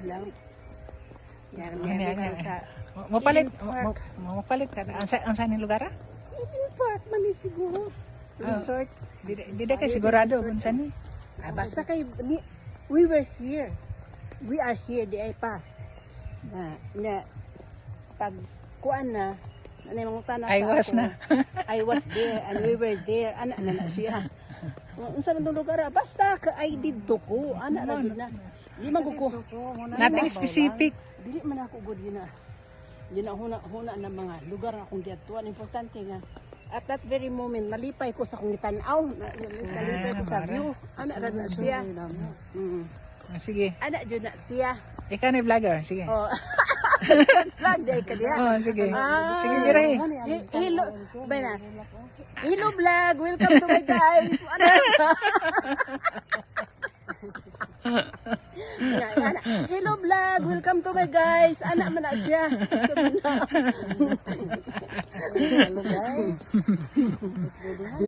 lang. Yan, sa Mapalit ka. Ang saan yung lugar? Eden Park man ni siguro. Resort. Di kay sigurado kung saan eh. Basta kay we were here. We are here di ay pa. Na pag kuan na mga tanong I was na. I was there and we were there. Ana na siya. Unsa man lugar basta ka I did to ko. Ana ra gid na. Di man ko. Nothing specific. Dili man ako good yun na. Yun na huna ng mga lugar akong giatuan. Importante nga at that very moment malipay ko sa kong tanaw. Malipay ko sa view. Ana ra na siya. Sige. Ana jud na siya. Ikaw na yung vlogger. Sige. Oh. Vlog day ka diha. Oh, sige. Sige, Giray. Hello. Bana. Hello vlog. Welcome to my guys. Ana. Hello vlog. Welcome to my guys. Ana man na siya. Hello guys.